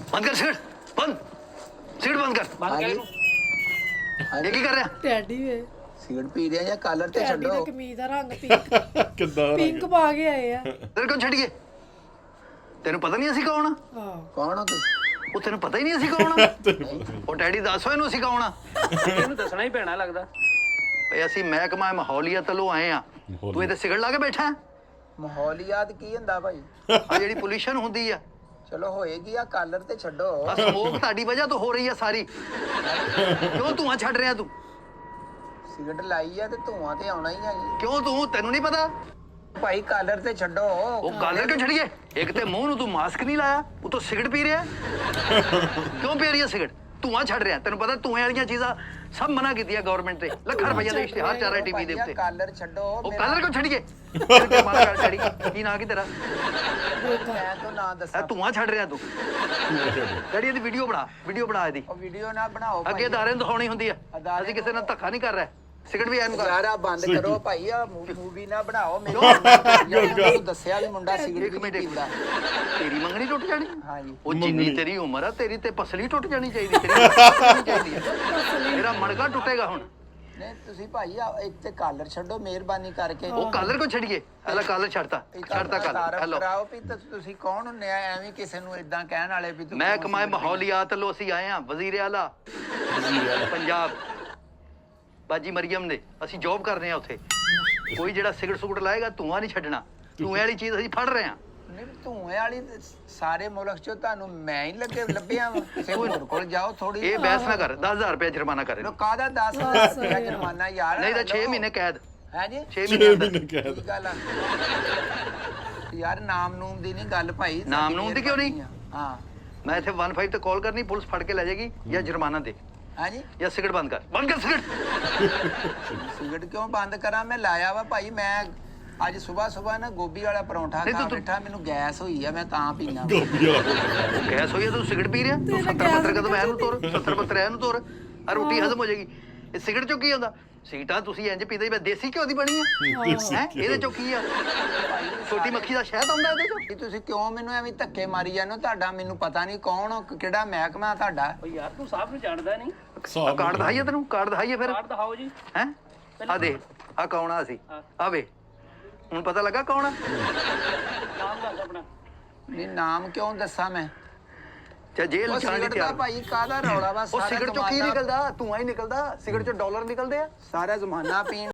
बंद कर सिगरेट, बंद सिगरेट बंद कर। ਬੰਦ ਕਰ ਇਹਨੂੰ। ये की कर रहा? ਟੈਡੀ ਵੇ ਸਿਗਰਟ ਪੀ ਰਿਹਾ ਜਾਂ ਕਾਲਰ ਤੇ ਟੈਡੀ ਛੱਡੋ। ਦੇ ਕਮੀਜ਼ ਦਾ ਰੰਗ ਪਿੰਕ ਕਿੱਦਾਂ ਦਾ ਪਿੰਕ ਪਾ ਕੇ ਆਏ ਆ तेरे को छड़ गए, तेन पता नहीं असी कौन आ? ਹਾਂ ਕੌਣ ਹੋ ਤੁਸੀਂ? ਉਹ ਤੈਨੂੰ ਪਤਾ ਹੀ ਨਹੀਂ ਅਸੀਂ ਕੌਣ ਆ। ਉਹ ਡੈਡੀ ਦੱਸੋ ਇਹਨੂੰ ਅਸੀਂ ਕੌਣ ਆ। ਇਹਨੂੰ ਦੱਸਣਾ ਹੀ ਪੈਣਾ ਲੱਗਦਾ। ਓਏ ਅਸੀਂ ਮਹਿਕਮਾ ਮਾਹੌਲੀਅਤ ਵੱਲੋਂ ਆਏ ਆ, ਤੂੰ ਇੱਥੇ ਸਿਗਰਟ ਲਾ ਕੇ ਬੈਠਾ ਹੈ। ਮਾਹੌਲੀਆਤ ਕੀ ਹੁੰਦਾ ਭਾਈ? ਆ ਜਿਹੜੀ ਪੋਲੂਸ਼ਨ ਹੁੰਦੀ ਆ, ਚਲੋ ਹੋਏਗੀ ਆ ਕਾਲਰ ਤੇ ਛੱਡੋ। ਆ ਸਮੋਕ ਤੁਹਾਡੀ ਵਜ੍ਹਾ ਤੋਂ ਹੋ ਰਹੀ ਆ ਸਾਰੀ। ਕਿਉਂ ਧੂਆਂ ਛੱਡ ਰਿਹਾ ਤੂੰ? ਸਿਗਰਟ ਲਾਈ ਆ ਤੇ ਧੂਆਂ ਤੇ ਆਉਣਾ ਹੀ ਆ ਜੀ। ਕਿਉਂ ਤੂੰ ਤੈਨੂੰ ਨਹੀਂ ਪਤਾ? ਭਾਈ ਕਾਲਰ ਤੇ ਛੱਡੋ। ਉਹ ਕਾਲਰ ਕਿਉਂ ਛੱਡ ਗਏ? ਇੱਕ ਤੇ ਮੂੰਹ ਨੂੰ ਤੂੰ ਮਾਸਕ ਨਹੀਂ ਲਾਇਆ, ਉਹ ਤੋਂ ਸਿਗਰਟ ਪੀ ਰਿਹਾ। ਕਿਉਂ ਪੀ ਰਹੀ ਹੈ ਸਿਗਰਟ? ਧੂਆਂ ਛੱਡ ਰਿਹਾ। ਤੈਨੂੰ ਪਤਾ ਧੂਏ ਵਾਲੀਆਂ ਚੀਜ਼ਾਂ ਸਭ ਮਨਾ ਕੀਤੀਆਂ ਗਵਰਨਮੈਂਟ ਨੇ। ਲੱਖਾਂ ਰੁਪਈਆ ਦੇ ਇਸ਼ਤਿਹਾਰ ਚੱਲ ਰਿਹਾ ਟੀਵੀ ਦੇ ਉੱਤੇ। ਕਾਲਰ ਛੱਡੋ। ਉਹ ਕਾਲਰ ਕਿਉਂ ਛੱਡ ਗਏ? ਤੇ ਮਾਰ ਕਰ ਡੈਡੀ ਕੀ ਨਾਂ ਕੀ ਤੇਰਾ? ਮੈਂ ਤੋਂ ਨਾਂ ਇਹ ਦੱਸਾਂ। ਧੂਆਂ ਛੱਡ ਰਿਹਾ ਤੂੰ। ਡੈਡੀ ਇਹਦੀ ਵੀਡੀਓ ਬਣਾ ਇਹਦੀ। ਉਹ ਵੀਡੀਓ ਨਾ ਬਣਾਓ ਅੱਗੇ ਅਦਾਰੇ ਨੂੰ ਦਿਖਾਉਣੀ ਹੁੰਦੀ ਆ। ਅਸੀਂ ਕਿਸੇ ਨਾਲ ਧੱਕਾ ਨਹੀਂ ਕਰ ਰਹੇ। ਸਿਗਰਟ ਵੀ ਐਨ ਕਰ। ਯਾਰਾ ਬੰਦ ਕਰੋ ਭਾਈ, ਆ ਮੂਵੀ ਨਾ ਬਣਾਓ। ਮੈਨੂੰ ਦੱਸਿਆ ਵੀ ਮੁੰਡਾ ਸਿਗਰਟ ਇੱਕ ਵੀ ਮਿੰਟ, ਨਹੀਂ ਪੀਂਦਾ। ਤੇਰੀ ਮੰਗਣੀ ਟੁੱਟ ਜਾਣੀ। ਹਾਂਜੀ। ਉਹ ਜਿੰਨੀ ਤੇਰੀ ਉਮਰ ਆ, ਤੇਰੀ ਤੇ ਪਸਲੀ ਟੁੱਟ ਜਾਣੀ ਚਾਹੀਦੀ। ਤੇਰੀ ਟੁੱਟਣੀ ਚਾਹੀਦੀ ਹੈ। ਤੇਰਾ ਮਣਕਾ ਟੁੱਟੇਗਾ ਹੁਣ। ਨਹੀਂ ਤੁਸੀਂ ਭਾਈ ਆ ਇੱਕ ਤੇ ਕਾਲਰ ਛੱਡੋ ਮਿਹਰਬਾਨੀ ਕਰਕੇ। ਉਹ ਕਾਲਰ ਕੋ ਛੱਡੀਏ? ਹਲਾ ਕਾਲਰ ਛੱਡਤਾ ਕਾਲਰ। ਹੈਲੋ, ਕਰਾਓ ਵੀ ਤੁਸੀਂ ਕੌਣ ਹੁੰਨੇ ਆ ਐਵੇਂ ਕਿਸੇ ਨੂੰ ਇਦਾਂ ਕਹਿਣ ਵਾਲੇ ਵੀ ਮੈਂ ਕਮਾਏ ਮਾਹੌਲੀਆਤ ਵੱਲੋਂ ਅਸੀਂ ਆਏ ਆ। ਵਜ਼ੀਰ ਆਲਾ ਪੰਜਾਬ ਬਾਜੀ ਮਰੀਮ ਨੇ, ਅਸੀਂ ਜੌਬ ਕਰ ਰਹੇ ਆ ਉੱਥੇ। ਕੋਈ ਜਿਹੜਾ ਸਿਗਰਟ ਸੁਗਰਟ ਲਾਏਗਾ ਧੂਆਂ ਨਹੀਂ ਛੱਡਣਾ। ਧੂਏ ਵਾਲੀ ਚੀਜ਼ ਅਸੀਂ ਫੜ ਰਹੇ ਆ। ਨਹੀਂ ਧੂਏ ਵਾਲੀ ਤੇ ਸਾਰੇ ਮੁਲਕ ਚੋਂ ਤੁਹਾਨੂੰ ਮੈਂ ਹੀ ਲੱਭਿਆ ਵਾ। ਕਿਸੇ ਹੋਰ ਕੋਲ ਜਾਓ ਥੋੜੀ। ਇਹ ਬਹਿਸ ਨਾ ਕਰ। 10,000 ਰੁਪਏ ਜੁਰਮਾਨਾ ਕਰ ਇਹਨੂੰ। ਕਾਹਦਾ 10,000 ਰੁਪਇਆ ਜੁਰਮਾਨਾ ਯਾਰ? ਨਹੀਂ ਤਾਂ 6 ਮਹੀਨੇ ਕੈਦ। ਹੈ ਜੀ 6 ਮਹੀਨੇ ਅੰਦਰ। ਕੀ ਗੱਲ ਆ ਯਾਰ? ਨਾਮ ਨੂਮ ਦੀ ਨਹੀਂ ਗੱਲ ਭਾਈ। ਨਾਮ ਨੂਮ ਦੀ ਕਿਉਂ ਨਹੀਂ? ਹਾਂ ਮੈਂ ਇੱਥੇ 15 ਤੇ ਕਾਲ ਕਰਨੀ, ਪੁਲਿਸ ਫੜ ਕੇ ਲੈ ਜਾਏਗੀ। ਜਾਂ ਜੁਰਮਾਨਾ ਦੇ ਹਾਂਜੀ। ਜਾਂ ਸਿਗਰਟ ਬੰਦ ਕਰ ਸਿਗਰਟ। ਸਿਗਰਟ ਕਿਉਂ ਬੰਦ ਕਰਾਂ? ਮੈਂ ਲਾਇਆ ਵਾ ਭਾਈ। ਮੈਂ ਅੱਜ ਸਵੇਰ ਨਾ ਗੋਭੀ ਵਾਲਾ ਪਰੌਂਠਾ ਖਾ ਬੈਠਾ, ਮੈਨੂੰ ਗੈਸ ਹੋਈ ਆ, ਮੈਂ ਤਾਂ ਪੀਣਾ। ਗੈਸ ਹੋਈ ਆ ਤੂੰ ਸਿਗਰਟ ਪੀ ਰਿਹਾ? ਤੂੰ 70 ਪੱਤਰ ਕਦਮ ਐਨੂੰ ਤੋਰ, 70 ਪੱਤਰ ਐਨੂੰ ਤੋਰ, ਆ ਰੋਟੀ ਹਜ਼ਮ ਹੋ ਜਾਏਗੀ। ਇਹ ਸਿਗਰਟ ਚੋਂ ਕੀ ਹੁੰਦਾ? ਸੀਟਾਂ ਤੁਸੀਂ ਇੰਜ ਪੀਦੇ ਹੀ ਦੇਸੀ ਘਿਓ ਦੀ ਬਣੀ ਆ ਹੈ। ਇਹਦੇ ਚੋਂ ਕੀ ਆ? ਛੋਟੀ ਮੱਖੀ ਦਾ ਸ਼ਹਿਦ ਆਉਂਦਾ ਇਹਦੇ ਚੋਂ। ਕਿ ਤੁਸੀਂ ਕਿਉਂ ਮੈਨੂੰ ਐਵੇਂ ਧੱਕੇ ਮਾਰੀ ਜਾਂਦੇ ਹੋ? ਤੁਹਾਡਾ ਮੈਨੂੰ ਪਤਾ ਨਹੀਂ ਕੌਣ ਹੋ, ਕਿਹੜਾ ਮਹਿਕਮਾ ਤੁਹਾਡਾ? ਓ ਯਾਰ ਤੂੰ ਸਾਹਿਬ ਨੂੰ ਜਾਣਦਾ ਨਹੀਂ। ਆ ਕਾਰਡ ਦਿਖਾਈਏ ਤੈਨੂੰ? ਕਾਰਡ ਦਿਖਾਈਏ ਫਿਰ। ਕਾਰਡ ਦਿਖਾਓ ਜੀ। ਹੈ ਆ ਦੇਖ, ਆ ਕੌਣ ਆ? ਅਸੀਂ ਆ ਵੇ, ਹੁਣ ਪਤਾ ਲੱਗਾ ਕੌਣ ਆ? ਨਾਮ ਦੱਸ ਆਪਣਾ। ਨਹੀਂ ਨਾਮ ਕਿਉਂ ਦੱਸਾਂ ਮੈਂ? ਚਾ ਜੇਲ੍ਹ ਜਾਣ ਦੀ ਸਿਗਰਟ ਦਾ ਤਿਆਰ। ਭਾਈ ਕਾਹਦਾ ਰੌਲਾ ਵਾ? ਉਹ ਸਿਗਰਟ ਚੋਂ ਕੀ ਨਿਕਲਦਾ? ਧੂਆਂ ਹੀ ਨਿਕਲਦਾ। ਸਿਗਰਟ ਚੋਂ ਡਾਲਰ ਨਿਕਲਦੇ ਆ। ਸਾਰਾ ਜ਼ਮਾਨਾ ਪੀਣ